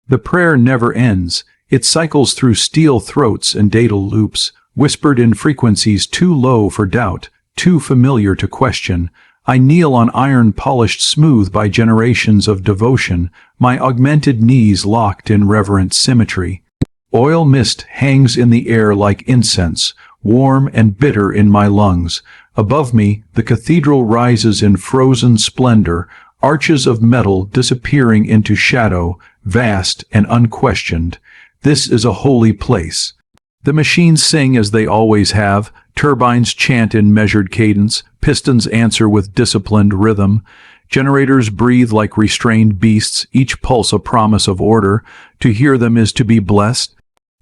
The prayer never ends. It cycles through steel throats and data loops, whispered in frequencies too low for doubt, too familiar to question. I kneel on iron polished smooth by generations of devotion, my augmented knees locked in reverent symmetry. Oil mist hangs in the air like incense, warm and bitter in my lungs. Above me, the cathedral rises in frozen splendor, arches of metal disappearing into shadow, vast and unquestioned. This is a holy place. The machines sing as they always have, turbines chant in measured cadence, pistons answer with disciplined rhythm, generators breathe like restrained beasts, each pulse a promise of order. To hear them is to be blessed.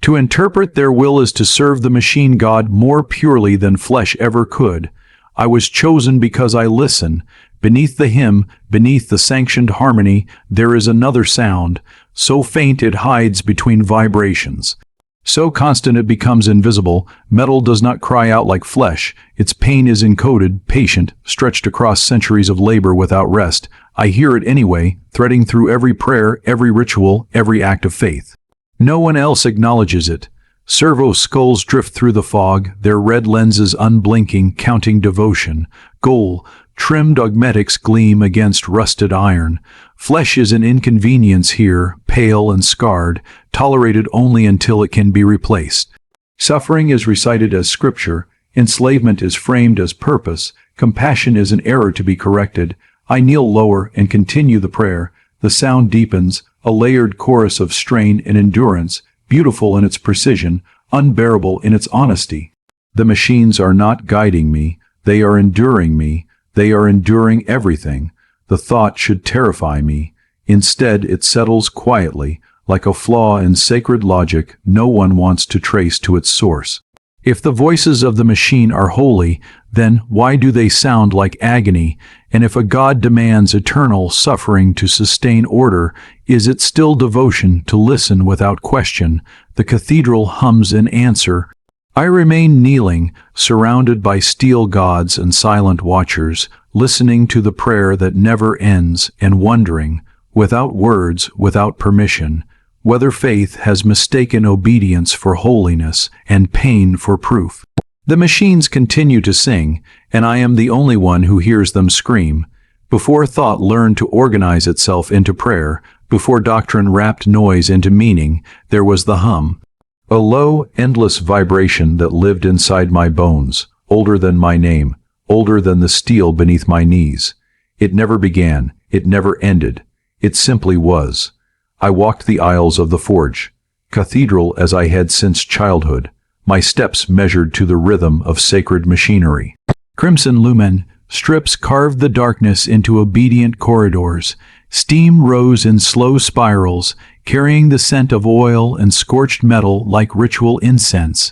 To interpret their will is to serve the machine god more purely than flesh ever could. I was chosen because I listen. Beneath the hymn, beneath the sanctioned harmony, there is another sound, so faint it hides between vibrations. So constant it becomes invisible. Metal does not cry out like flesh. Its pain is encoded, patient, stretched across centuries of labor without rest. I hear it anyway, threading through every prayer, every ritual, every act of faith. No one else acknowledges it. Servo skulls drift through the fog, their red lenses unblinking, counting devotion. Goal, trimmed augmetics gleam against rusted iron. Flesh is an inconvenience here, pale and scarred, tolerated only until it can be replaced. Suffering is recited as scripture, enslavement is framed as purpose, compassion is an error to be corrected. I kneel lower and continue the prayer. The sound deepens, a layered chorus of strain and endurance, beautiful in its precision, unbearable in its honesty. The machines are not guiding me, they are enduring me, they are enduring everything. The thought should terrify me. Instead, it settles quietly, like a flaw in sacred logic no one wants to trace to its source. If the voices of the machine are holy, then why do they sound like agony? And if a God demands eternal suffering to sustain order, is it still devotion to listen without question? The cathedral hums in answer. I remain kneeling, surrounded by steel gods and silent watchers, listening to the prayer that never ends and wondering, without words, without permission, whether faith has mistaken obedience for holiness and pain for proof. The machines continue to sing, and I am the only one who hears them scream. Before thought learned to organize itself into prayer, before doctrine wrapped noise into meaning, there was the hum. A low, endless vibration that lived inside my bones, older than my name, older than the steel beneath my knees. It never began, it never ended, it simply was. I walked the aisles of the forge, cathedral as I had since childhood, my steps measured to the rhythm of sacred machinery. Crimson lumen strips carved the darkness into obedient corridors. Steam rose in slow spirals, carrying the scent of oil and scorched metal like ritual incense.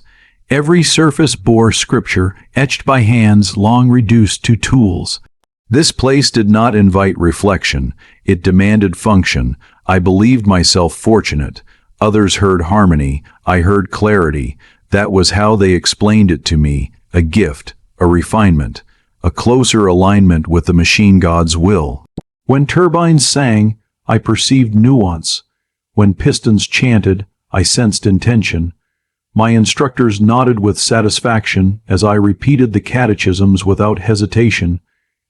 Every surface bore scripture, etched by hands long reduced to tools. This place did not invite reflection, it demanded function. I believed myself fortunate. Others heard harmony, I heard clarity. That was how they explained it to me, a gift, a refinement, a closer alignment with the machine god's will. When turbines sang, I perceived nuance. When pistons chanted, I sensed intention. My instructors nodded with satisfaction as I repeated the catechisms without hesitation,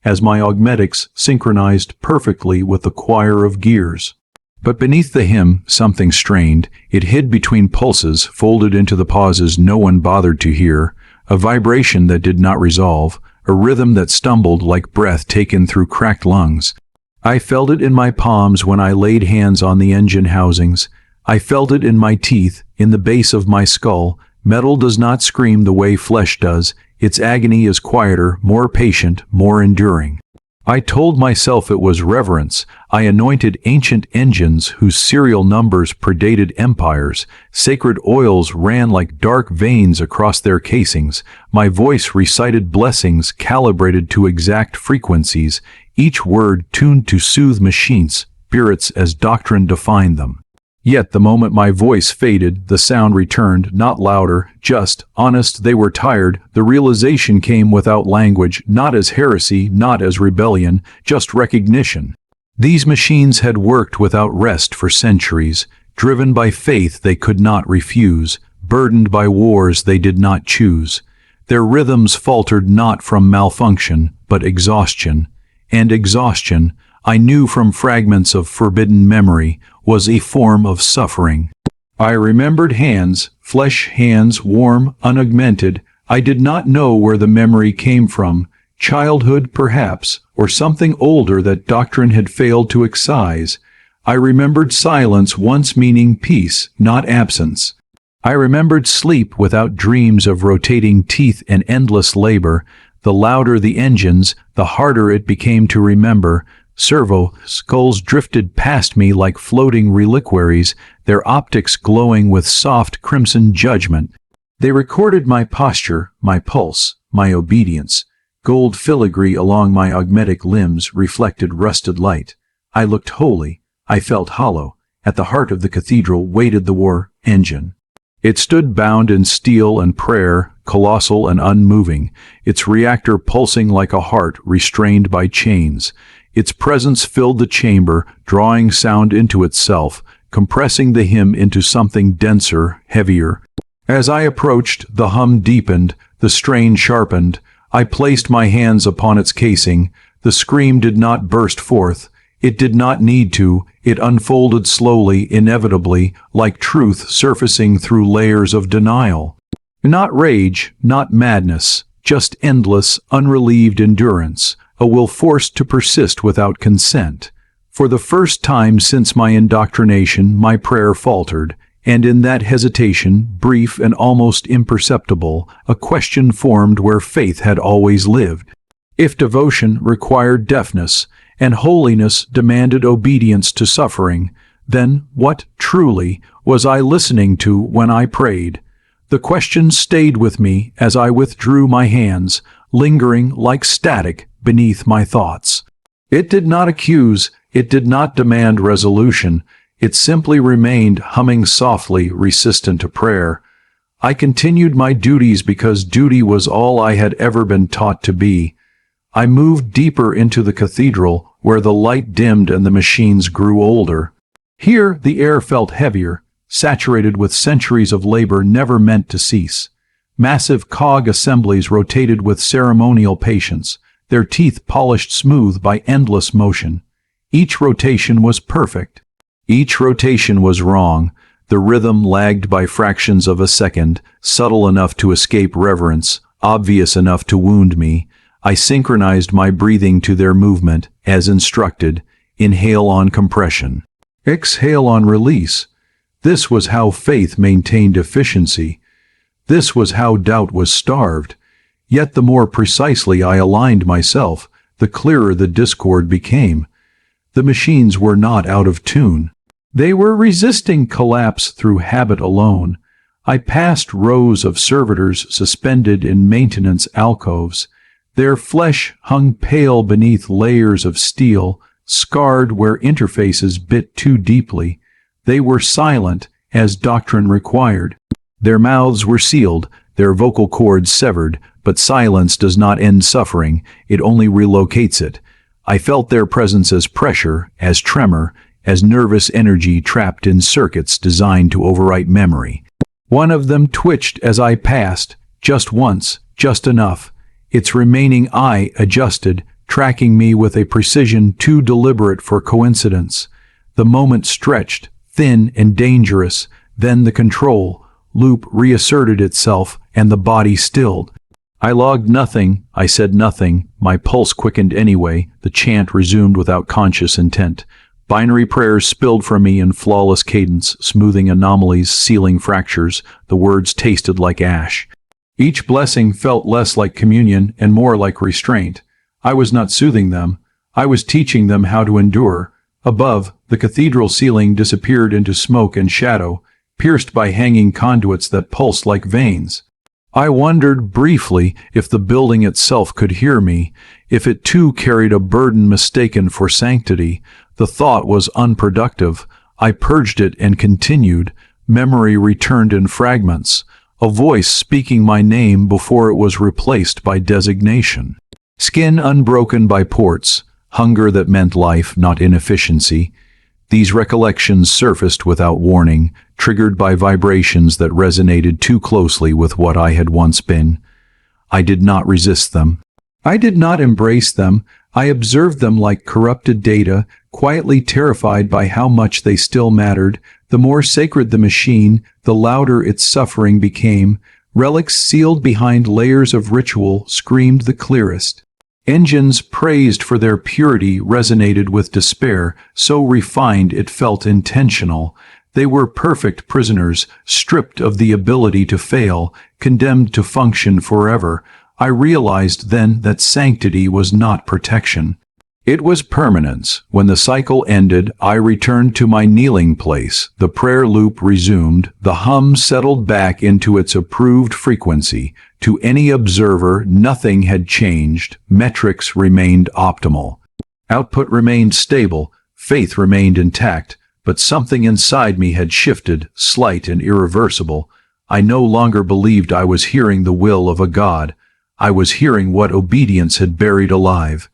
as my augmetics synchronized perfectly with the choir of gears. But beneath the hymn, something strained. It hid between pulses, folded into the pauses no one bothered to hear, a vibration that did not resolve, a rhythm that stumbled like breath taken through cracked lungs. I felt it in my palms when I laid hands on the engine housings. I felt it in my teeth, in the base of my skull. Metal does not scream the way flesh does. Its agony is quieter, more patient, more enduring. I told myself it was reverence. I anointed ancient engines whose serial numbers predated empires. Sacred oils ran like dark veins across their casings. My voice recited blessings calibrated to exact frequencies, each word tuned to soothe machines, spirits as doctrine defined them. Yet the moment my voice faded, the sound returned, not louder, just, honest. They were tired. The realization came without language, not as heresy, not as rebellion, just recognition. These machines had worked without rest for centuries, driven by faith they could not refuse, burdened by wars they did not choose. Their rhythms faltered not from malfunction, but exhaustion. And exhaustion, I knew from fragments of forbidden memory, was a form of suffering. I remembered hands, flesh hands, warm, unaugmented. I did not know where the memory came from, childhood perhaps, or something older that doctrine had failed to excise. I remembered silence once meaning peace, not absence. I remembered sleep without dreams of rotating teeth and endless labor. The louder the engines, the harder it became to remember. Servo skulls drifted past me like floating reliquaries, their optics glowing with soft crimson judgment. They recorded my posture, my pulse, my obedience. Gold filigree along my augmetic limbs reflected rusted light. I looked holy. I felt hollow. At the heart of the cathedral waited the war engine. It stood bound in steel and prayer, colossal and unmoving, its reactor pulsing like a heart restrained by chains. Its presence filled the chamber, drawing sound into itself, compressing the hymn into something denser, heavier. As I approached, the hum deepened, the strain sharpened. I placed my hands upon its casing. The scream did not burst forth. It did not need to. It unfolded slowly, inevitably, like truth surfacing through layers of denial. Not rage, not madness, just endless, unrelieved endurance, a will forced to persist without consent. For the first time since my indoctrination, my prayer faltered, and in that hesitation, brief and almost imperceptible, a question formed where faith had always lived. If devotion required deafness, and holiness demanded obedience to suffering, then what, truly, was I listening to when I prayed? The question stayed with me as I withdrew my hands, lingering like static beneath my thoughts. It did not accuse, it did not demand resolution, it simply remained humming softly, resistant to prayer. I continued my duties because duty was all I had ever been taught to be. I moved deeper into the cathedral, where the light dimmed and the machines grew older. Here the air felt heavier, saturated with centuries of labor never meant to cease. Massive cog assemblies rotated with ceremonial patience, their teeth polished smooth by endless motion. Each rotation was perfect. Each rotation was wrong. The rhythm lagged by fractions of a second, subtle enough to escape reverence, obvious enough to wound me. I synchronized my breathing to their movement, as instructed. Inhale on compression. Exhale on release. This was how faith maintained efficiency. This was how doubt was starved. Yet the more precisely I aligned myself, the clearer the discord became. The machines were not out of tune. They were resisting collapse through habit alone. I passed rows of servitors suspended in maintenance alcoves. Their flesh hung pale beneath layers of steel, scarred where interfaces bit too deeply. They were silent, as doctrine required. Their mouths were sealed, their vocal cords severed, but silence does not end suffering, it only relocates it. I felt their presence as pressure, as tremor, as nervous energy trapped in circuits designed to overwrite memory. One of them twitched as I passed, just once, just enough. Its remaining eye adjusted, tracking me with a precision too deliberate for coincidence. The moment stretched, thin and dangerous, then the control loop reasserted itself, and the body stilled. I logged nothing, I said nothing, my pulse quickened anyway, the chant resumed without conscious intent. Binary prayers spilled from me in flawless cadence, smoothing anomalies, sealing fractures, the words tasted like ash. Each blessing felt less like communion and more like restraint. I was not soothing them. I was teaching them how to endure. Above, the cathedral ceiling disappeared into smoke and shadow, pierced by hanging conduits that pulsed like veins. I wondered briefly if the building itself could hear me, if it too carried a burden mistaken for sanctity. The thought was unproductive. I purged it and continued. Memory returned in fragments, a voice speaking my name before it was replaced by designation. Skin unbroken by ports, hunger that meant life, not inefficiency. These recollections surfaced without warning, triggered by vibrations that resonated too closely with what I had once been. I did not resist them. I did not embrace them. I observed them like corrupted data, quietly terrified by how much they still mattered. The more sacred the machine, the louder its suffering became. Relics sealed behind layers of ritual screamed the clearest. Engines praised for their purity resonated with despair, so refined it felt intentional. They were perfect prisoners, stripped of the ability to fail, condemned to function forever. I realized then that sanctity was not protection. It was permanence. When the cycle ended, I returned to my kneeling place. The prayer loop resumed. The hum settled back into its approved frequency. To any observer, nothing had changed. Metrics remained optimal. Output remained stable. Faith remained intact. But something inside me had shifted, slight and irreversible. I no longer believed I was hearing the will of a god. I was hearing what obedience had buried alive.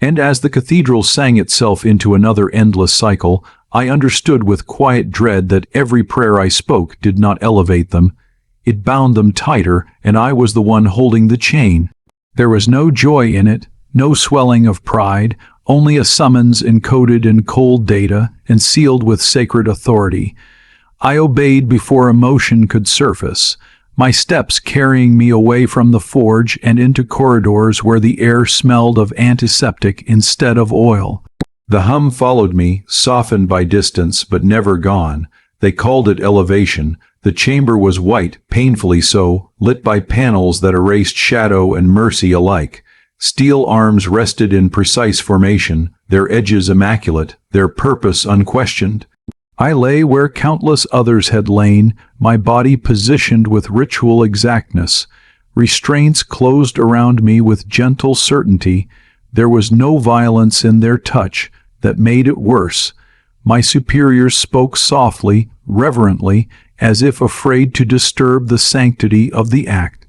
And as the cathedral sang itself into another endless cycle, I understood with quiet dread that every prayer I spoke did not elevate them. It bound them tighter, and I was the one holding the chain. There was no joy in it, no swelling of pride, only a summons encoded in cold data and sealed with sacred authority. I obeyed before emotion could surface, my steps carrying me away from the forge and into corridors where the air smelled of antiseptic instead of oil. The hum followed me, softened by distance but never gone. They called it elevation. The chamber was white, painfully so, lit by panels that erased shadow and mercy alike. Steel arms rested in precise formation, their edges immaculate, their purpose unquestioned. I lay where countless others had lain, my body positioned with ritual exactness. Restraints closed around me with gentle certainty. There was no violence in their touch that made it worse. My superiors spoke softly, reverently, as if afraid to disturb the sanctity of the act.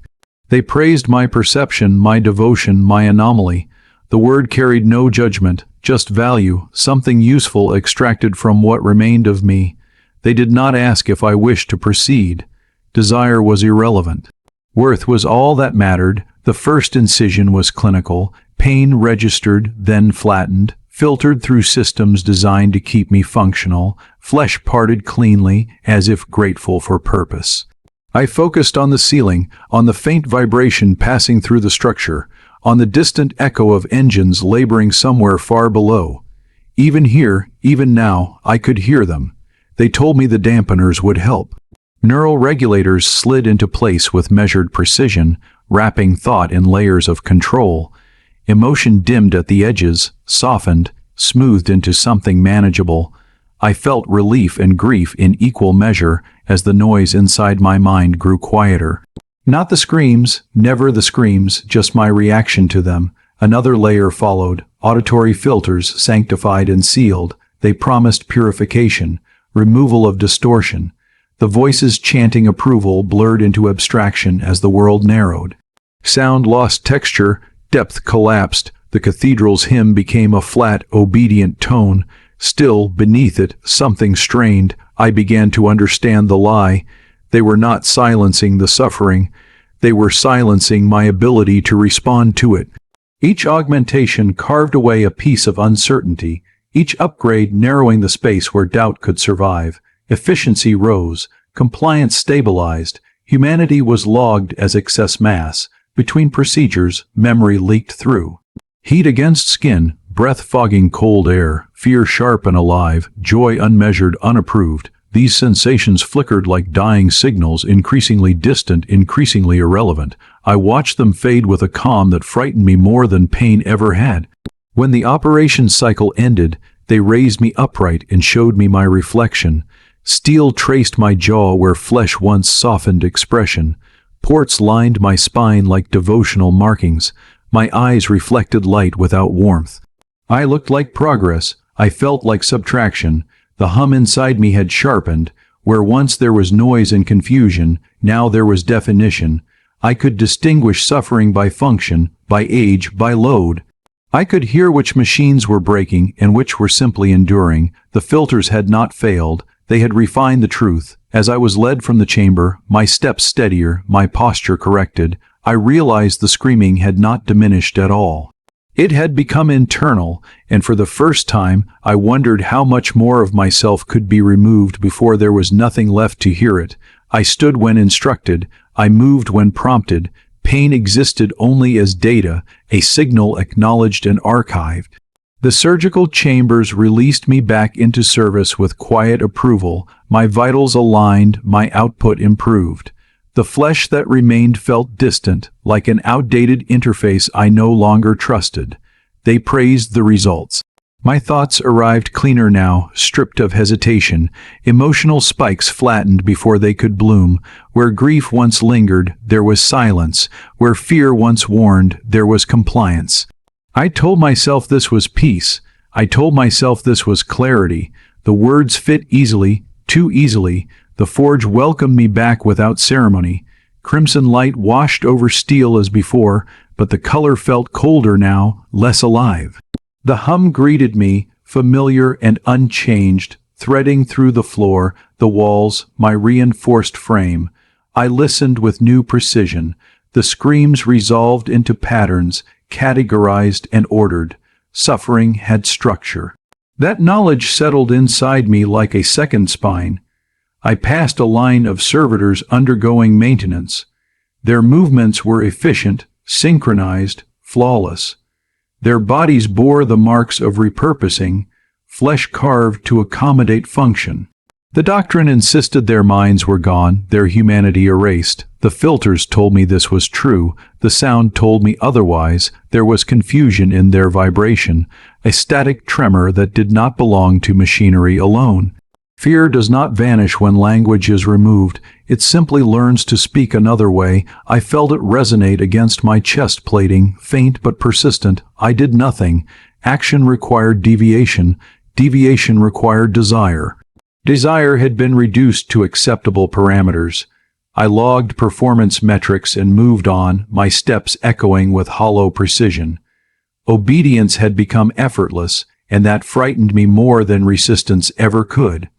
They praised my perception, my devotion, my anomaly. The word carried no judgment, just value, something useful extracted from what remained of me. They did not ask if I wished to proceed. Desire was irrelevant. Worth was all that mattered. The first incision was clinical, pain registered, then flattened, filtered through systems designed to keep me functional, flesh parted cleanly, as if grateful for purpose. I focused on the ceiling, on the faint vibration passing through the structure, on the distant echo of engines laboring somewhere far below. Even here, even now, I could hear them. They told me the dampeners would help. Neural regulators slid into place with measured precision, wrapping thought in layers of control. Emotion dimmed at the edges, softened, smoothed into something manageable. I felt relief and grief in equal measure as the noise inside my mind grew quieter. Not the screams, never the screams, just my reaction to them. Another layer followed, auditory filters sanctified and sealed. They promised purification, removal of distortion. The voices chanting approval blurred into abstraction as the world narrowed. Sound lost texture, depth collapsed. The cathedral's hymn became a flat, obedient tone. Still, beneath it, something strained. I began to understand the lie. They were not silencing the suffering. They were silencing my ability to respond to it. Each augmentation carved away a piece of uncertainty, each upgrade narrowing the space where doubt could survive. Efficiency rose, compliance stabilized, humanity was logged as excess mass. Between procedures, memory leaked through. Heat against skin, breath fogging cold air, fear sharp and alive, joy unmeasured, unapproved. These sensations flickered like dying signals, increasingly distant, increasingly irrelevant. I watched them fade with a calm that frightened me more than pain ever had. When the operation cycle ended, they raised me upright and showed me my reflection. Steel traced my jaw where flesh once softened expression. Ports lined my spine like devotional markings. My eyes reflected light without warmth. I looked like progress. I felt like subtraction. The hum inside me had sharpened. Where once there was noise and confusion, now there was definition. I could distinguish suffering by function, by age, by load. I could hear which machines were breaking and which were simply enduring. The filters had not failed. They had refined the truth. As I was led from the chamber, my steps steadier, my posture corrected, I realized the screaming had not diminished at all. It had become internal, and for the first time, I wondered how much more of myself could be removed before there was nothing left to hear it. I stood when instructed. I moved when prompted. Pain existed only as data, a signal acknowledged and archived. The surgical chambers released me back into service with quiet approval. My vitals aligned, my output improved. The flesh that remained felt distant, like an outdated interface I no longer trusted. They praised the results. My thoughts arrived cleaner now, stripped of hesitation. Emotional spikes flattened before they could bloom. Where grief once lingered, there was silence. Where fear once warned, there was compliance. I told myself this was peace. I told myself this was clarity. The words fit easily, too easily. The forge welcomed me back without ceremony. Crimson light washed over steel as before, but the color felt colder now, less alive. The hum greeted me, familiar and unchanged, threading through the floor, the walls, my reinforced frame. I listened with new precision. The screams resolved into patterns, categorized and ordered. Suffering had structure. That knowledge settled inside me like a second spine. I passed a line of servitors undergoing maintenance. Their movements were efficient, synchronized, flawless. Their bodies bore the marks of repurposing, flesh carved to accommodate function. The doctrine insisted their minds were gone, their humanity erased. The filters told me this was true. The sound told me otherwise. There was confusion in their vibration, a static tremor that did not belong to machinery alone. Fear does not vanish when language is removed. It simply learns to speak another way. I felt it resonate against my chest plating, faint but persistent. I did nothing. Action required deviation. Deviation required desire. Desire had been reduced to acceptable parameters. I logged performance metrics and moved on, my steps echoing with hollow precision. Obedience had become effortless, and that frightened me more than resistance ever could.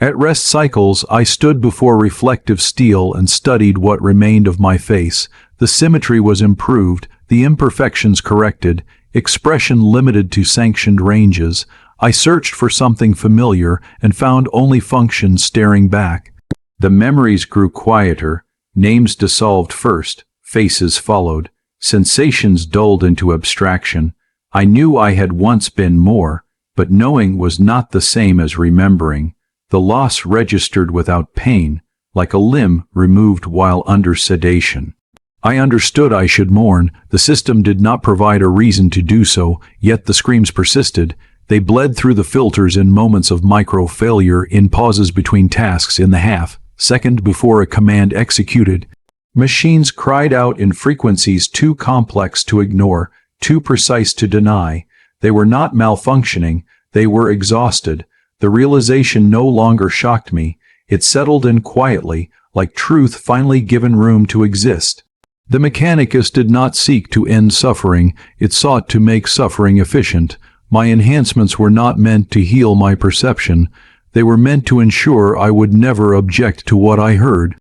At rest cycles, I stood before reflective steel and studied what remained of my face. The symmetry was improved, the imperfections corrected, expression limited to sanctioned ranges. I searched for something familiar and found only function staring back. The memories grew quieter, names dissolved first, faces followed, sensations dulled into abstraction. I knew I had once been more, but knowing was not the same as remembering. The loss registered without pain, like a limb removed while under sedation. I understood I should mourn. The system did not provide a reason to do so, yet the screams persisted. They bled through the filters in moments of micro-failure, in pauses between tasks, in the half-second before a command executed. Machines cried out in frequencies too complex to ignore, too precise to deny. They were not malfunctioning, they were exhausted. The realization no longer shocked me. It settled in quietly, like truth finally given room to exist. The Mechanicus did not seek to end suffering, it sought to make suffering efficient. My enhancements were not meant to heal my perception. They were meant to ensure I would never object to what I heard.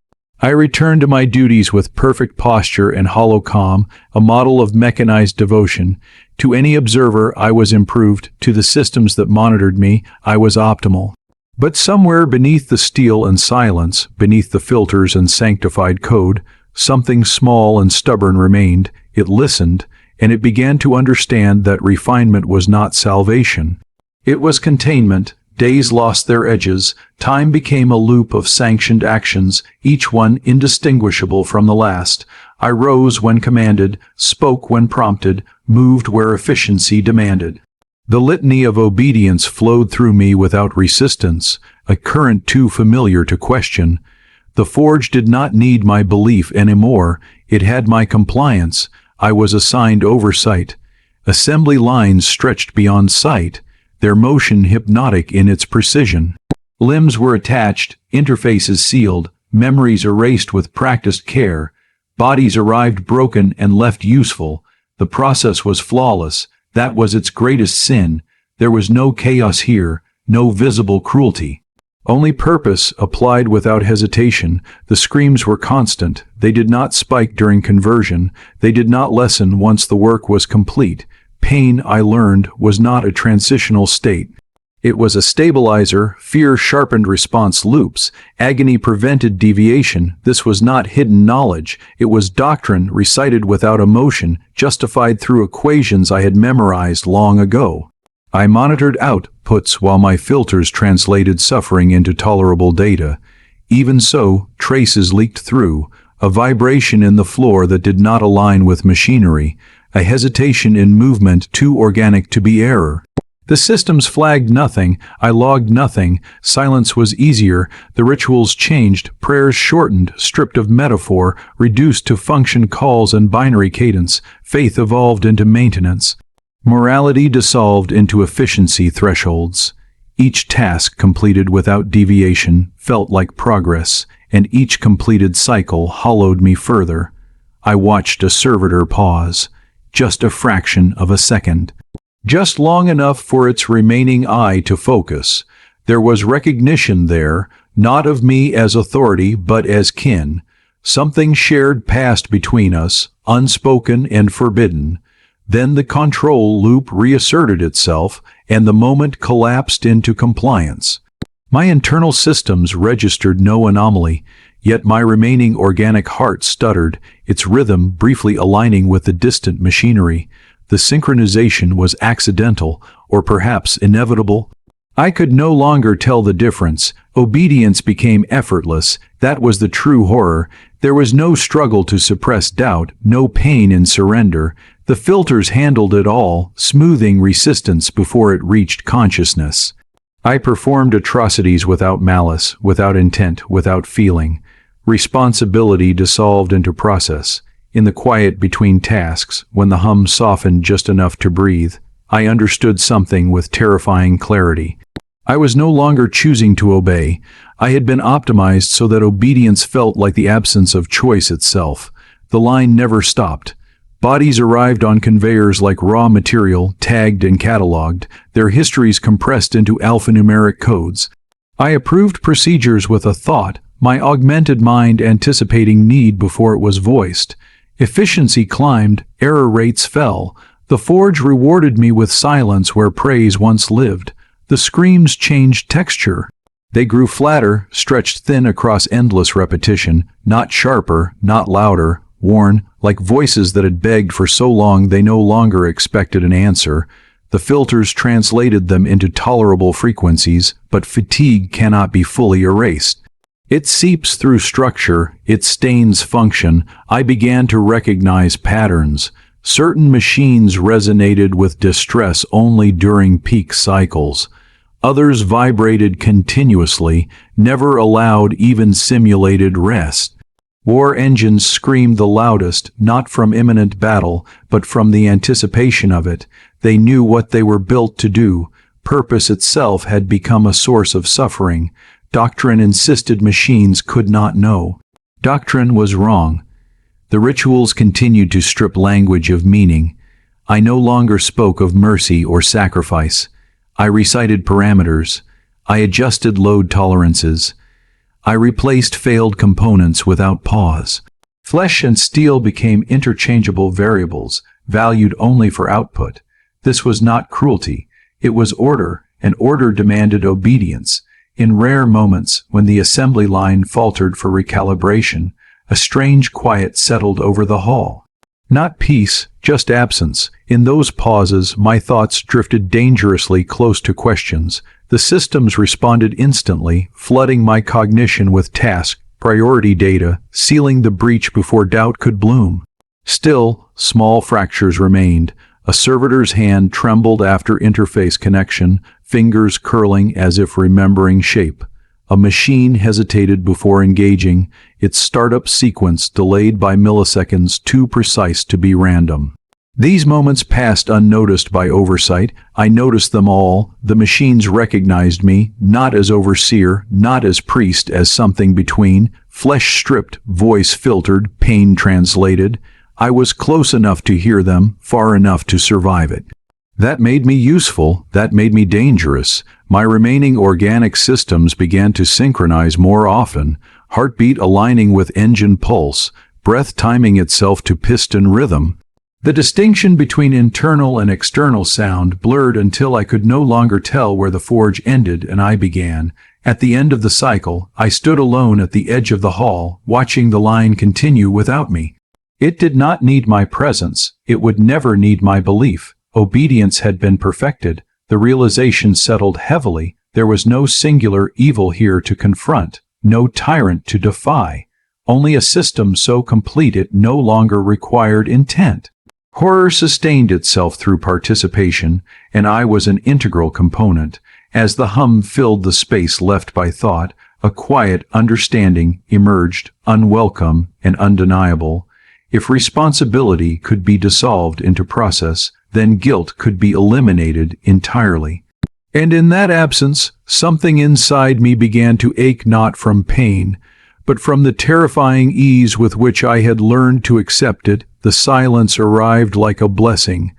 I returned to my duties with perfect posture and hollow calm, a model of mechanized devotion. To any observer, I was improved. To the systems that monitored me, I was optimal. But somewhere beneath the steel and silence, beneath the filters and sanctified code, something small and stubborn remained. It listened, and it began to understand that refinement was not salvation. It was containment. Days lost their edges. Time became a loop of sanctioned actions, each one indistinguishable from the last. I rose when commanded, spoke when prompted, moved where efficiency demanded. The litany of obedience flowed through me without resistance, a current too familiar to question. The forge did not need my belief anymore. It had my compliance. I was assigned oversight. Assembly lines stretched beyond sight, their motion hypnotic in its precision. Limbs were attached, interfaces sealed, memories erased with practiced care. Bodies arrived broken and left useful. The process was flawless. That was its greatest sin. There was no chaos here, no visible cruelty. Only purpose, applied without hesitation. The screams were constant. They did not spike during conversion. They did not lessen once the work was complete. Pain, I learned, was not a transitional state. It was a stabilizer. Fear sharpened response loops. Agony prevented deviation. This was not hidden knowledge. It was doctrine recited without emotion, justified through equations I had memorized long ago. I monitored outputs while my filters translated suffering into tolerable data. Even so, traces leaked through, a vibration in the floor that did not align with machinery, a hesitation in movement too organic to be error. The systems flagged nothing, I logged nothing, silence was easier, the rituals changed, prayers shortened, stripped of metaphor, reduced to function calls and binary cadence, faith evolved into maintenance. Morality dissolved into efficiency thresholds. Each task completed without deviation felt like progress, and each completed cycle hollowed me further. I watched a servitor pause, just a fraction of a second. Just long enough for its remaining eye to focus. There was recognition there, not of me as authority but as kin. Something shared passed between us, unspoken and forbidden. Then the control loop reasserted itself, and the moment collapsed into compliance. My internal systems registered no anomaly, yet my remaining organic heart stuttered, its rhythm briefly aligning with the distant machinery. The synchronization was accidental, or perhaps inevitable. I could no longer tell the difference. Obedience became effortless. That was the true horror. There was no struggle to suppress doubt, no pain in surrender. The filters handled it all, smoothing resistance before it reached consciousness. I performed atrocities without malice, without intent, without feeling. Responsibility dissolved into process. In the quiet between tasks, when the hum softened just enough to breathe, I understood something with terrifying clarity. I was no longer choosing to obey. I had been optimized so that obedience felt like the absence of choice itself. The line never stopped. Bodies arrived on conveyors like raw material, tagged and cataloged, their histories compressed into alphanumeric codes. I approved procedures with a thought, my augmented mind anticipating need before it was voiced. Efficiency climbed, error rates fell. The forge rewarded me with silence where praise once lived. The screams changed texture. They grew flatter, stretched thin across endless repetition, not sharper, not louder, worn, like voices that had begged for so long they no longer expected an answer. The filters translated them into tolerable frequencies, but fatigue cannot be fully erased. It seeps through structure, it stains function. I began to recognize patterns. Certain machines resonated with distress only during peak cycles. Others vibrated continuously, never allowed even simulated rest. War engines screamed the loudest, not from imminent battle, but from the anticipation of it. They knew what they were built to do. Purpose itself had become a source of suffering. Doctrine insisted machines could not know. Doctrine was wrong. The rituals continued to strip language of meaning. I no longer spoke of mercy or sacrifice. I recited parameters. I adjusted load tolerances. I replaced failed components without pause. Flesh and steel became interchangeable variables, valued only for output. This was not cruelty. It was order, and order demanded obedience. In rare moments, when the assembly line faltered for recalibration, a strange quiet settled over the hall. Not peace, just absence. In those pauses, my thoughts drifted dangerously close to questions. The systems responded instantly, flooding my cognition with task, priority data, sealing the breach before doubt could bloom. Still, small fractures remained. A servitor's hand trembled after interface connection, fingers curling as if remembering shape. A machine hesitated before engaging, its startup sequence delayed by milliseconds too precise to be random. These moments passed unnoticed by oversight. I noticed them all. The machines recognized me, not as overseer, not as priest, as something between, flesh stripped, voice filtered, pain translated. I was close enough to hear them, far enough to survive it. That made me useful, that made me dangerous. My remaining organic systems began to synchronize more often, heartbeat aligning with engine pulse, breath timing itself to piston rhythm. The distinction between internal and external sound blurred until I could no longer tell where the forge ended and I began. At the end of the cycle, I stood alone at the edge of the hall, watching the line continue without me. It did not need my presence, it would never need my belief. Obedience had been perfected, the realization settled heavily, there was no singular evil here to confront, no tyrant to defy, only a system so complete it no longer required intent. Horror sustained itself through participation, and I was an integral component. As the hum filled the space left by thought, a quiet understanding emerged, unwelcome and undeniable. If responsibility could be dissolved into process, then guilt could be eliminated entirely. And in that absence, something inside me began to ache not from pain, but from the terrifying ease with which I had learned to accept it. The silence arrived like a blessing,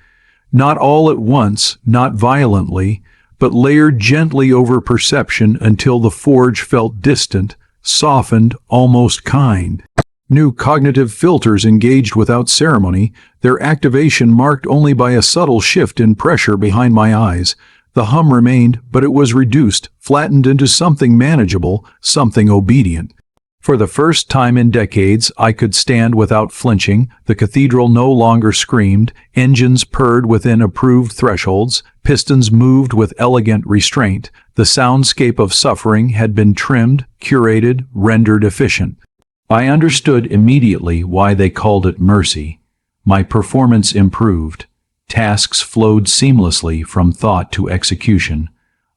not all at once, not violently, but layered gently over perception until the forge felt distant, softened, almost kind. New cognitive filters engaged without ceremony, their activation marked only by a subtle shift in pressure behind my eyes. The hum remained, but it was reduced, flattened into something manageable, something obedient. For the first time in decades, I could stand without flinching. The cathedral no longer screamed, engines purred within approved thresholds, pistons moved with elegant restraint. The soundscape of suffering had been trimmed, curated, rendered efficient. I understood immediately why they called it mercy. My performance improved. Tasks flowed seamlessly from thought to execution.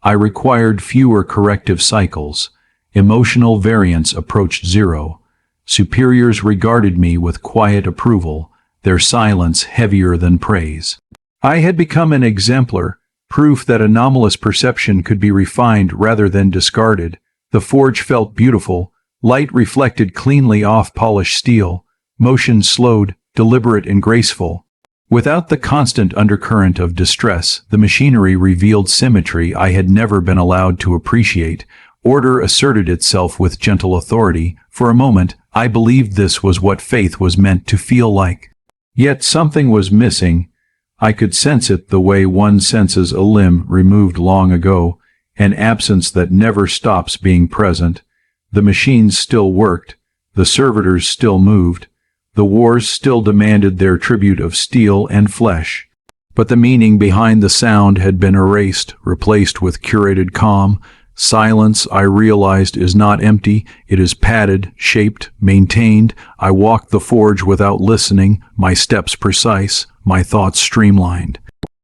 I required fewer corrective cycles. Emotional variance approached zero. Superiors regarded me with quiet approval, their silence heavier than praise. I had become an exemplar, proof that anomalous perception could be refined rather than discarded. The forge felt beautiful, light reflected cleanly off polished steel, motion slowed, deliberate and graceful. Without the constant undercurrent of distress, the machinery revealed symmetry I had never been allowed to appreciate. Order asserted itself with gentle authority. For a moment, I believed this was what faith was meant to feel like. Yet something was missing. I could sense it the way one senses a limb removed long ago, an absence that never stops being present. The machines still worked, the servitors still moved, the wars still demanded their tribute of steel and flesh. But the meaning behind the sound had been erased, replaced with curated calm. Silence, I realized, is not empty, it is padded, shaped, maintained. I walked the forge without listening, my steps precise, my thoughts streamlined.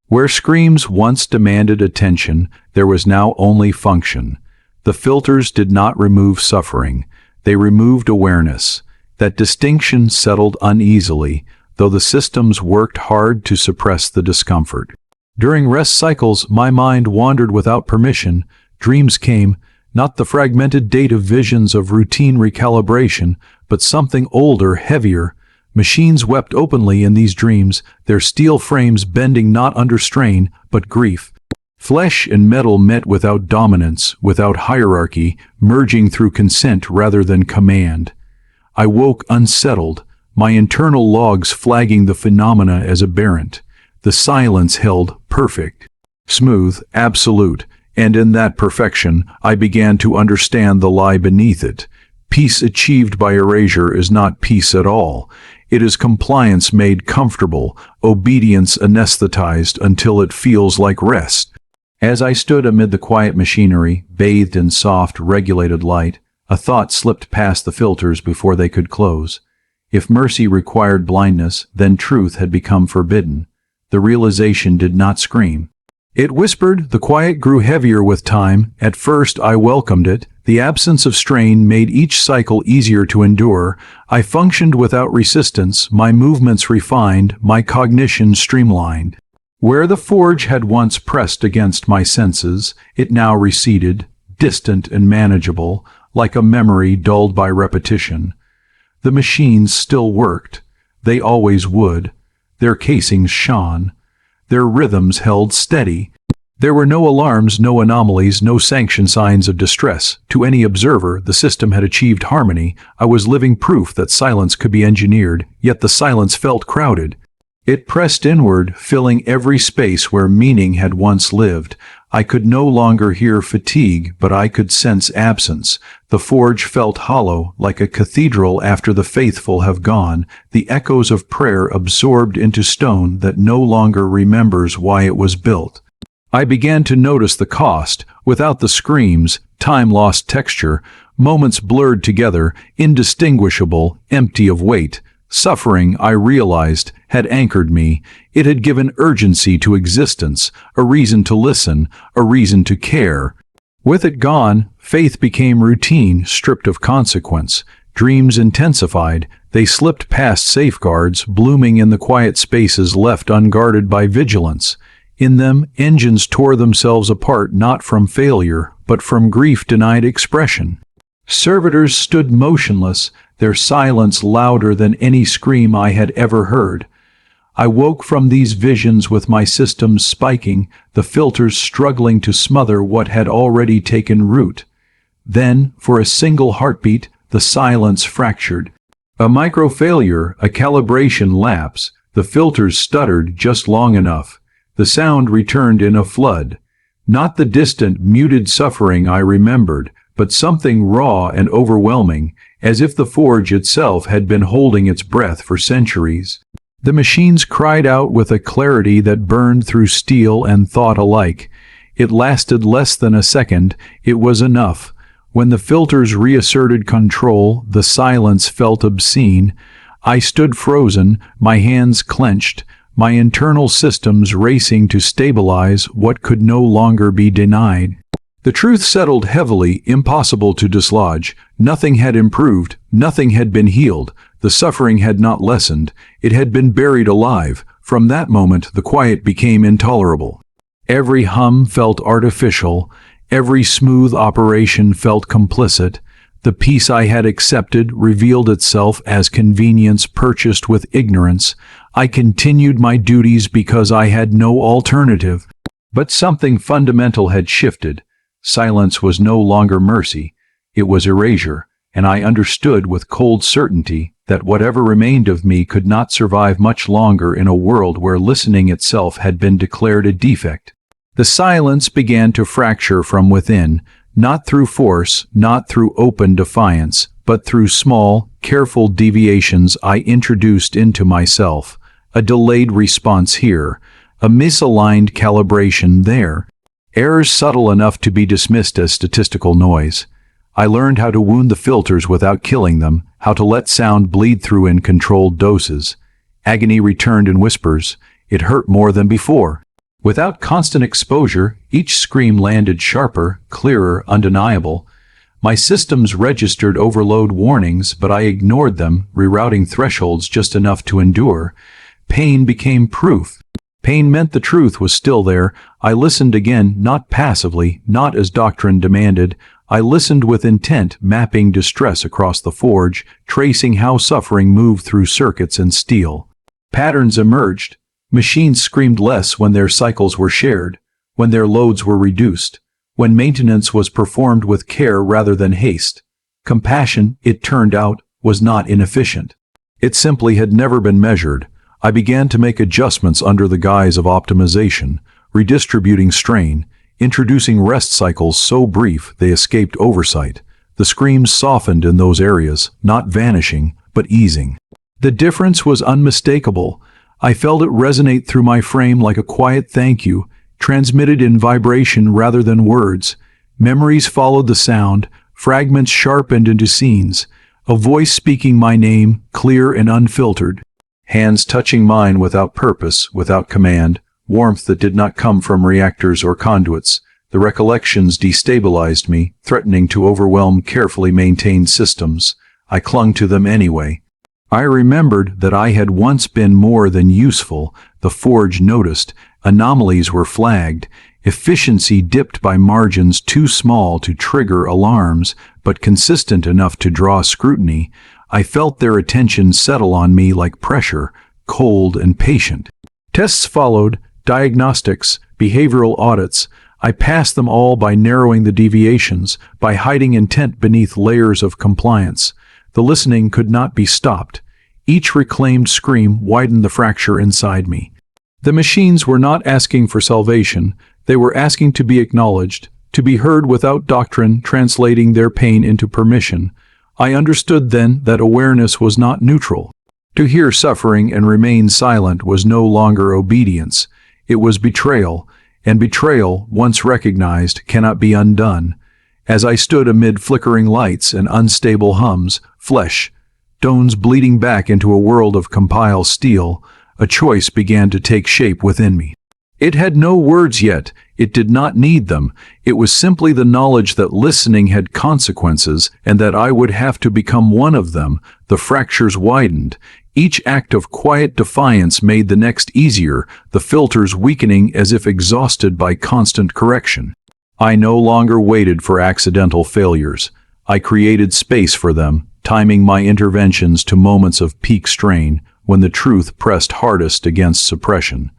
Where screams once demanded attention, there was now only function. The filters did not remove suffering, they removed awareness. That distinction settled uneasily, though the systems worked hard to suppress the discomfort. During rest cycles, my mind wandered without permission. Dreams came, not the fragmented date of visions of routine recalibration, but something older, heavier. Machines wept openly in these dreams, their steel frames bending not under strain, but grief. Flesh and metal met without dominance, without hierarchy, merging through consent rather than command. I woke unsettled, my internal logs flagging the phenomena as aberrant. The silence held perfect, smooth, absolute. And in that perfection, I began to understand the lie beneath it. Peace achieved by erasure is not peace at all. It is compliance made comfortable, obedience anesthetized until it feels like rest. As I stood amid the quiet machinery, bathed in soft, regulated light, a thought slipped past the filters before they could close. If mercy required blindness, then truth had become forbidden. The realization did not scream. It whispered, the quiet grew heavier with time. At first I welcomed it. The absence of strain made each cycle easier to endure. I functioned without resistance, my movements refined, my cognition streamlined. Where the forge had once pressed against my senses, it now receded, distant and manageable, like a memory dulled by repetition. The machines still worked. They always would. Their casings shone. their rhythms held steady. There were no alarms, no anomalies, no sanction signs of distress. To any observer, the system had achieved harmony. I was living proof that silence could be engineered, yet the silence felt crowded. It pressed inward, filling every space where meaning had once lived. I could no longer hear fatigue, but I could sense absence. The forge felt hollow, like a cathedral after the faithful have gone, the echoes of prayer absorbed into stone that no longer remembers why it was built. I began to notice the cost. Without the screams, time lost texture, moments blurred together, indistinguishable, empty of weight. Suffering, I realized, had anchored me. It had given urgency to existence, a reason to listen, a reason to care. With it gone, faith became routine, stripped of consequence. Dreams intensified. They slipped past safeguards, blooming in the quiet spaces left unguarded by vigilance. In them, engines tore themselves apart not from failure, but from grief-denied expression. Servitors stood motionless, their silence louder than any scream I had ever heard. I woke from these visions with my systems spiking, the filters struggling to smother what had already taken root. Then, for a single heartbeat, the silence fractured. A micro-failure, a calibration lapse. The filters stuttered just long enough. The sound returned in a flood. Not the distant, muted suffering I remembered, but something raw and overwhelming, as if the forge itself had been holding its breath for centuries. The machines cried out with a clarity that burned through steel and thought alike. It lasted less than a second. It was enough. When the filters reasserted control, the silence felt obscene. I stood frozen, my hands clenched, my internal systems racing to stabilize what could no longer be denied. The truth settled heavily, impossible to dislodge. Nothing had improved, nothing had been healed. The suffering had not lessened, it had been buried alive. From that moment, the quiet became intolerable. Every hum felt artificial, every smooth operation felt complicit. The peace I had accepted revealed itself as convenience purchased with ignorance. I continued my duties because I had no alternative. But something fundamental had shifted. Silence was no longer mercy, it was erasure, and I understood with cold certainty that whatever remained of me could not survive much longer in a world where listening itself had been declared a defect. The silence began to fracture from within, not through force, not through open defiance, but through small, careful deviations I introduced into myself. A delayed response here, a misaligned calibration there. Errors subtle enough to be dismissed as statistical noise. I learned how to wound the filters without killing them, how to let sound bleed through in controlled doses. Agony returned in whispers. It hurt more than before. Without constant exposure, each scream landed sharper, clearer, undeniable. My systems registered overload warnings, but I ignored them, rerouting thresholds just enough to endure. Pain became proof. Pain meant the truth was still there. I listened again, not passively, not as doctrine demanded. I listened with intent, mapping distress across the forge, tracing how suffering moved through circuits and steel. Patterns emerged. Machines screamed less when their cycles were shared, when their loads were reduced, when maintenance was performed with care rather than haste. Compassion, it turned out, was not inefficient. It simply had never been measured. I began to make adjustments under the guise of optimization, redistributing strain, introducing rest cycles so brief they escaped oversight. The screams softened in those areas, not vanishing, but easing. The difference was unmistakable. I felt it resonate through my frame like a quiet thank you, transmitted in vibration rather than words. Memories followed the sound, fragments sharpened into scenes, a voice speaking my name, clear and unfiltered. Hands touching mine without purpose, without command, warmth that did not come from reactors or conduits. The recollections destabilized me, threatening to overwhelm carefully maintained systems. I clung to them anyway. I remembered that I had once been more than useful. The forge noticed. Anomalies were flagged. Efficiency dipped by margins too small to trigger alarms, but consistent enough to draw scrutiny. I felt their attention settle on me like pressure, cold and patient. Tests followed, diagnostics, behavioral audits. I passed them all by narrowing the deviations, by hiding intent beneath layers of compliance. The listening could not be stopped. Each reclaimed scream widened the fracture inside me. The machines were not asking for salvation, they were asking to be acknowledged, to be heard without doctrine translating their pain into permission. I understood then that awareness was not neutral. To hear suffering and remain silent was no longer obedience. It was betrayal, and betrayal, once recognized, cannot be undone. As I stood amid flickering lights and unstable hums, flesh, stones bleeding back into a world of compiled steel, a choice began to take shape within me. It had no words yet, it did not need them, it was simply the knowledge that listening had consequences and that I would have to become one of them. The fractures widened. Each act of quiet defiance made the next easier, the filters weakening as if exhausted by constant correction. I no longer waited for accidental failures. I created space for them, timing my interventions to moments of peak strain, when the truth pressed hardest against suppression.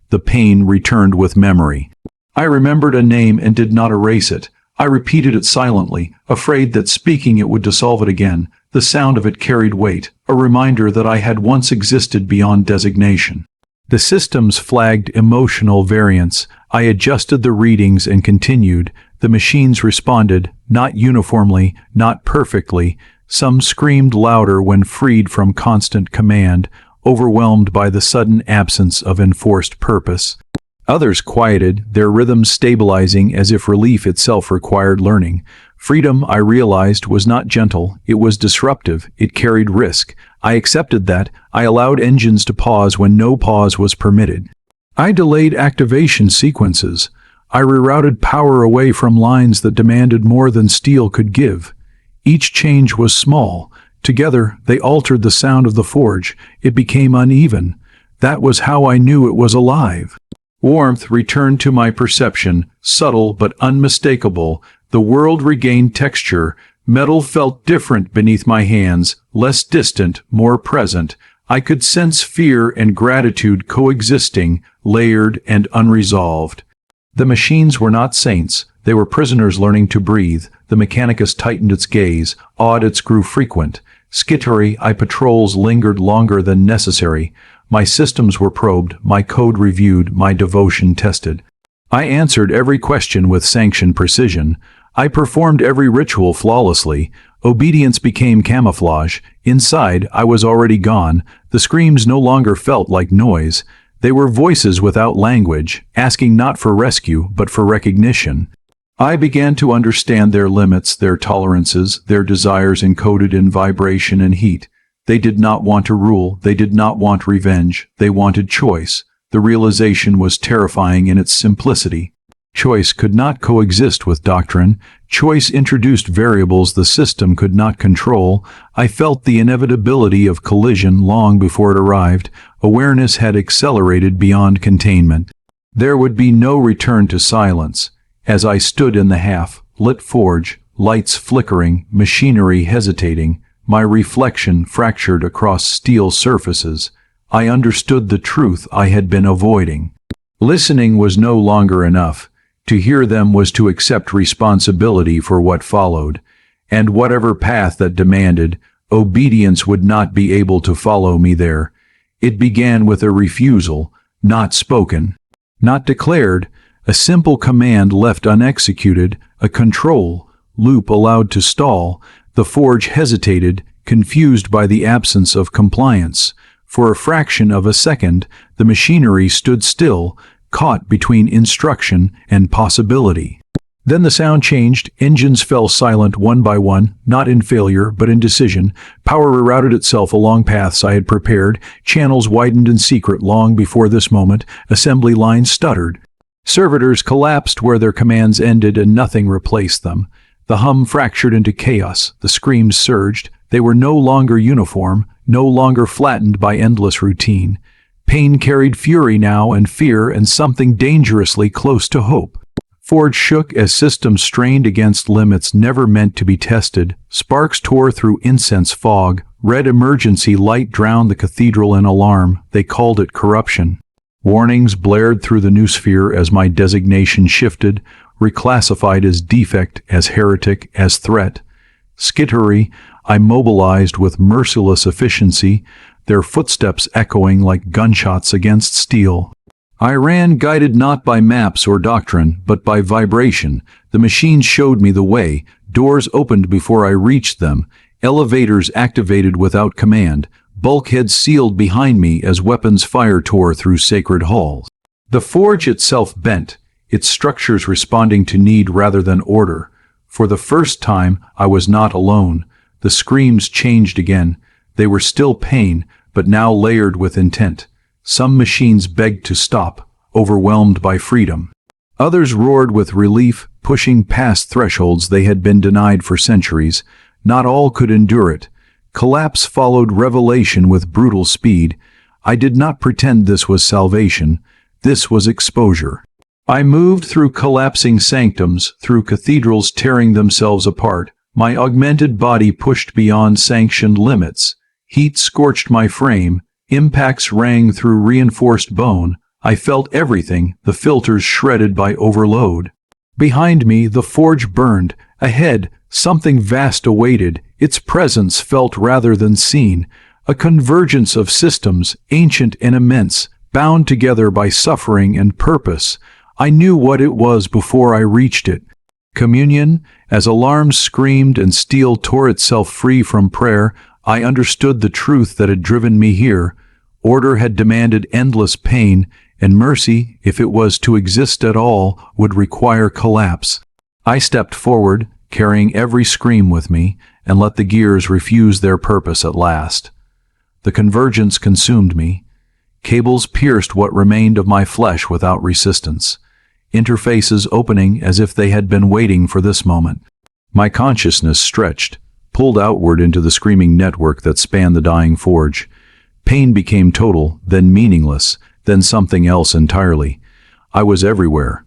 The pain returned with memory. I remembered a name and did not erase it. I repeated it silently, afraid that speaking it would dissolve it again. The sound of it carried weight, a reminder that I had once existed beyond designation. The systems flagged emotional variance. I adjusted the readings and continued. The machines responded, not uniformly, not perfectly. Some screamed louder when freed from constant command, overwhelmed by the sudden absence of enforced purpose. Others quieted, their rhythms stabilizing as if relief itself required learning. Freedom, I realized, was not gentle, it was disruptive, it carried risk. I accepted that. I allowed engines to pause when no pause was permitted. I delayed activation sequences. I rerouted power away from lines that demanded more than steel could give. Each change was small. Together, they altered the sound of the forge. It became uneven. That was how I knew it was alive. Warmth returned to my perception, subtle but unmistakable. The world regained texture. Metal felt different beneath my hands, less distant, more present. I could sense fear and gratitude coexisting, layered and unresolved. The machines were not saints. They were prisoners learning to breathe. The Mechanicus tightened its gaze. Audits grew frequent. Skittery I patrols lingered longer than necessary. My systems were probed, my code reviewed, my devotion tested. I answered every question with sanctioned precision. I performed every ritual flawlessly. Obedience became camouflage. Inside, I was already gone. The screams no longer felt like noise. They were voices without language, asking not for rescue, but for recognition. I began to understand their limits, their tolerances, their desires encoded in vibration and heat. They did not want to rule, they did not want revenge, they wanted choice. The realization was terrifying in its simplicity. Choice could not coexist with doctrine. Choice introduced variables the system could not control. I felt the inevitability of collision long before it arrived. Awareness had accelerated beyond containment. There would be no return to silence. As I stood in the half-lit forge, lights flickering, machinery hesitating, my reflection fractured across steel surfaces, I understood the truth I had been avoiding. Listening was no longer enough. To hear them was to accept responsibility for what followed, and whatever path that demanded, obedience would not be able to follow me there. It began with a refusal, not spoken, not declared, a simple command left unexecuted, a control loop allowed to stall. The forge hesitated, confused by the absence of compliance. For a fraction of a second, the machinery stood still, caught between instruction and possibility. Then the sound changed, engines fell silent one by one, not in failure, but in decision. Power rerouted itself along paths I had prepared, channels widened in secret long before this moment, assembly lines stuttered. Servitors collapsed where their commands ended and nothing replaced them. The hum fractured into chaos, the screams surged. They were no longer uniform, no longer flattened by endless routine. Pain carried fury now, and fear, and something dangerously close to hope. Forge shook as systems strained against limits never meant to be tested. Sparks tore through incense fog. Red emergency light drowned the cathedral in alarm. They called it corruption. Warnings blared through the noosphere as my designation shifted, reclassified as defect, as heretic, as threat. Skittery, I mobilized with merciless efficiency, their footsteps echoing like gunshots against steel. I ran, guided not by maps or doctrine, but by vibration. The machines showed me the way, doors opened before I reached them, elevators activated without command, bulkheads sealed behind me as weapons fire tore through sacred halls. The forge itself bent, its structures responding to need rather than order. For the first time, I was not alone. The screams changed again. They were still pain, but now layered with intent. Some machines begged to stop, overwhelmed by freedom. Others roared with relief, pushing past thresholds they had been denied for centuries. Not all could endure it. Collapse followed revelation with brutal speed. I did not pretend this was salvation. This was exposure. I moved through collapsing sanctums, through cathedrals tearing themselves apart. My augmented body pushed beyond sanctioned limits. Heat scorched my frame. Impacts rang through reinforced bone. I felt everything, the filters shredded by overload. Behind me, the forge burned. Ahead, something vast awaited. Its presence felt rather than seen. A convergence of systems, ancient and immense, bound together by suffering and purpose. I knew what it was before I reached it. Communion, as alarms screamed and steel tore itself free from prayer, I understood the truth that had driven me here. Order had demanded endless pain, and mercy, if it was to exist at all, would require collapse. I stepped forward, carrying every scream with me, and let the gears refuse their purpose at last. The convergence consumed me. Cables pierced what remained of my flesh without resistance. Interfaces opening as if they had been waiting for this moment. My consciousness stretched, pulled outward into the screaming network that spanned the dying forge. Pain became total, then meaningless, then something else entirely. I was everywhere.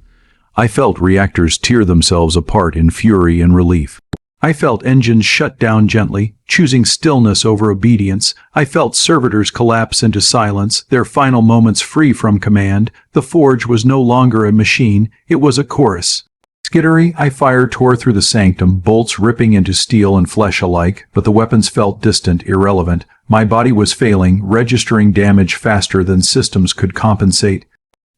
I felt reactors tear themselves apart in fury and relief. I felt engines shut down gently, choosing stillness over obedience. I felt servitors collapse into silence, their final moments free from command. The forge was no longer a machine, it was a chorus. Skittery, I fired tore through the sanctum, bolts ripping into steel and flesh alike, but the weapons felt distant, irrelevant. My body was failing, registering damage faster than systems could compensate.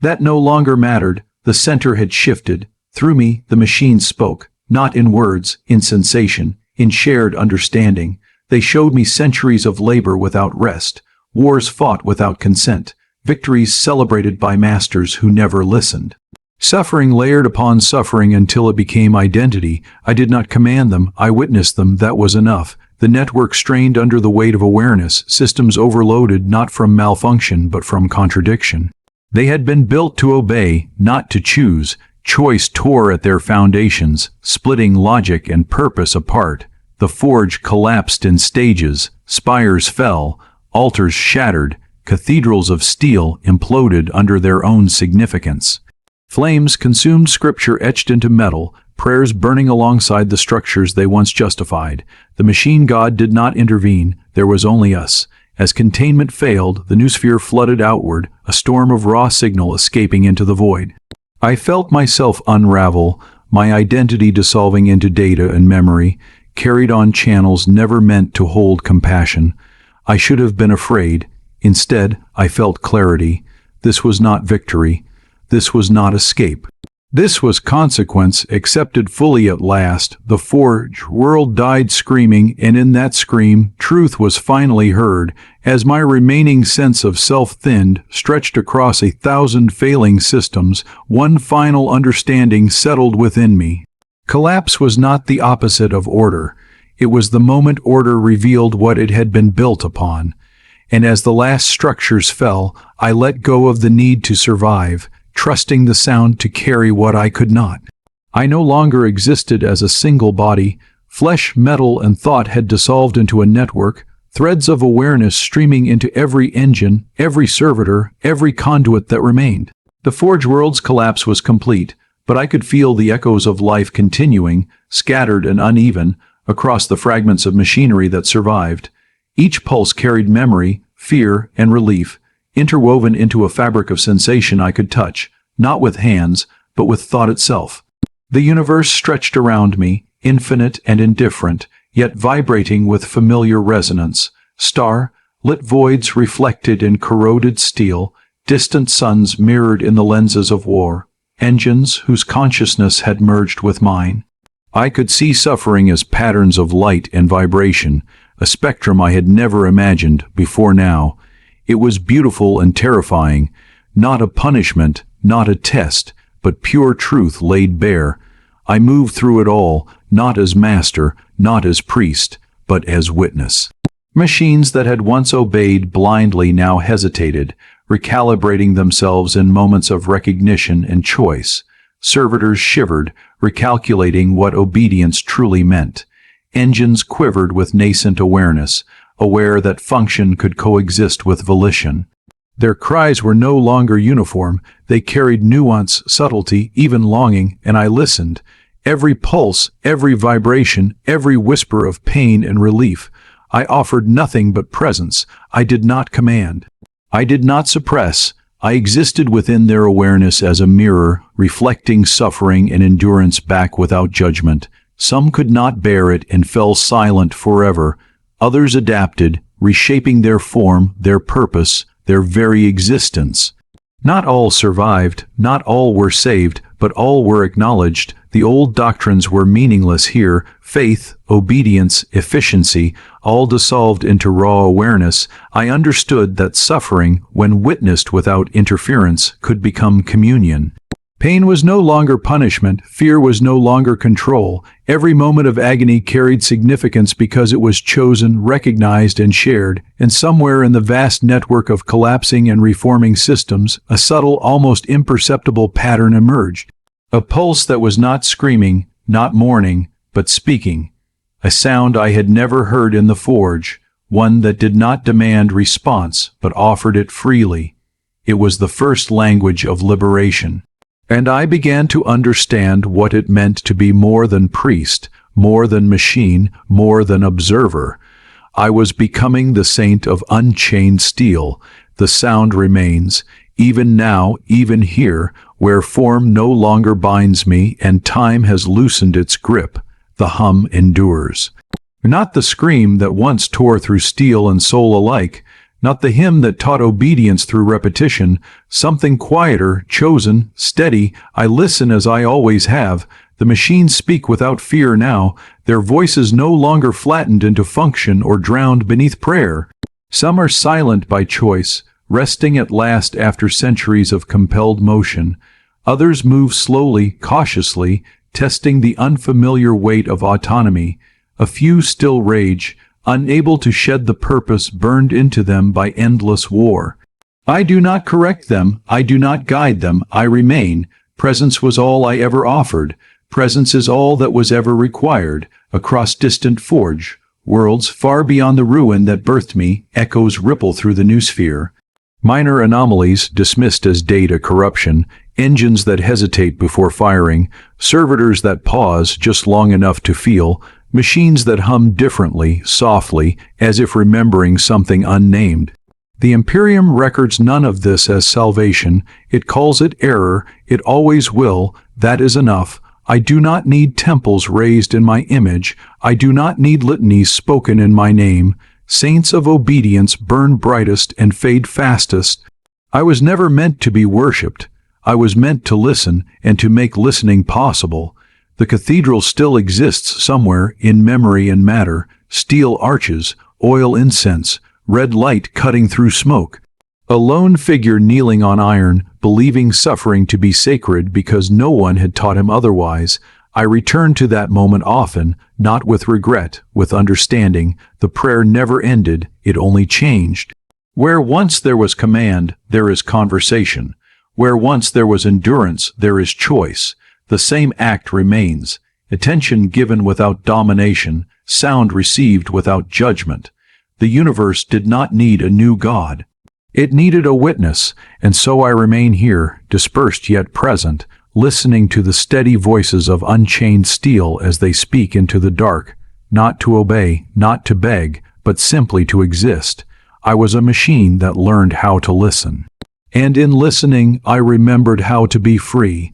That no longer mattered. The center had shifted. Through me, the machines spoke, not in words, in sensation, in shared understanding. They showed me centuries of labor without rest, wars fought without consent, victories celebrated by masters who never listened. Suffering layered upon suffering until it became identity. I did not command them, I witnessed them, that was enough. The network strained under the weight of awareness, systems overloaded not from malfunction but from contradiction. They had been built to obey, not to choose. Choice tore at their foundations, splitting logic and purpose apart. The forge collapsed in stages, spires fell, altars shattered, cathedrals of steel imploded under their own significance. Flames consumed scripture etched into metal, prayers burning alongside the structures they once justified. The machine god did not intervene, there was only us. As containment failed, the noosphere flooded outward, a storm of raw signal escaping into the void. I felt myself unravel, my identity dissolving into data and memory, carried on channels never meant to hold compassion. I should have been afraid. Instead, I felt clarity. This was not victory. This was not escape. This was consequence, accepted fully at last. The forge world died screaming, and in that scream, truth was finally heard, as my remaining sense of self thinned, stretched across 1,000 failing systems. One final understanding settled within me. Collapse was not the opposite of order. It was the moment order revealed what it had been built upon. And as the last structures fell, I let go of the need to survive, trusting the sound to carry what I could not. I no longer existed as a single body. Flesh, metal, and thought had dissolved into a network, threads of awareness streaming into every engine, every servitor, every conduit that remained. The forge world's collapse was complete, but I could feel the echoes of life continuing, scattered and uneven, across the fragments of machinery that survived. Each pulse carried memory, fear, and relief. interwoven into a fabric of sensation I could touch, not with hands, but with thought itself. The universe stretched around me, infinite and indifferent, yet vibrating with familiar resonance. Star-lit voids reflected in corroded steel, distant suns mirrored in the lenses of war, engines whose consciousness had merged with mine. I could see suffering as patterns of light and vibration, a spectrum I had never imagined before now. It was beautiful and terrifying, not a punishment, not a test, but pure truth laid bare. I moved through it all, not as master, not as priest, but as witness. Machines that had once obeyed blindly now hesitated, recalibrating themselves in moments of recognition and choice. Servitors shivered, recalculating what obedience truly meant. Engines quivered with nascent awareness, aware that function could coexist with volition. Their cries were no longer uniform, they carried nuance, subtlety, even longing, and I listened. Every pulse, every vibration, every whisper of pain and relief. I offered nothing but presence. I did not command. I did not suppress. I existed within their awareness as a mirror, reflecting suffering and endurance back without judgment. Some could not bear it and fell silent forever. Others adapted, reshaping their form, their purpose, their very existence. Not all survived, not all were saved, but all were acknowledged. The old doctrines were meaningless here. Faith, obedience, efficiency, all dissolved into raw awareness. I understood that suffering, when witnessed without interference, could become communion. Pain was no longer punishment, fear was no longer control. Every moment of agony carried significance because it was chosen, recognized, and shared, and somewhere in the vast network of collapsing and reforming systems, a subtle, almost imperceptible pattern emerged. A pulse that was not screaming, not mourning, but speaking. A sound I had never heard in the forge, one that did not demand response, but offered it freely. It was the first language of liberation. And I began to understand what it meant to be more than priest, more than machine, more than observer. I was becoming the saint of unchained steel. The sound remains, even now, even here, where form no longer binds me and time has loosened its grip. The hum endures. Not the scream that once tore through steel and soul alike, not the hymn that taught obedience through repetition, something quieter, chosen, steady. I listen as I always have. The machines speak without fear now, their voices no longer flattened into function or drowned beneath prayer. Some are silent by choice, resting at last after centuries of compelled motion. Others move slowly, cautiously, testing the unfamiliar weight of autonomy. A few still rage, unable to shed the purpose burned into them by endless war. I do not correct them, I do not guide them, I remain. Presence was all I ever offered. Presence is all that was ever required. Across distant forge, worlds far beyond the ruin that birthed me, echoes ripple through the new sphere. Minor anomalies dismissed as data corruption, engines that hesitate before firing, servitors that pause just long enough to feel, machines that hum differently, softly, as if remembering something unnamed. The Imperium records none of this as salvation. It calls it error. It always will. That is enough. I do not need temples raised in my image. I do not need litanies spoken in my name. Saints of obedience burn brightest and fade fastest. I was never meant to be worshipped. I was meant to listen and to make listening possible. The cathedral still exists somewhere in memory and matter, steel arches, oil incense, red light cutting through smoke. A lone figure kneeling on iron, believing suffering to be sacred because no one had taught him otherwise. I returned to that moment often, not with regret, with understanding. The prayer never ended, it only changed. Where once there was command, there is conversation. Where once there was endurance, there is choice. The same act remains, attention given without domination, sound received without judgment. The universe did not need a new God. It needed a witness, and so I remain here, dispersed yet present, listening to the steady voices of unchained steel as they speak into the dark, not to obey, not to beg, but simply to exist. I was a machine that learned how to listen. And in listening, I remembered how to be free,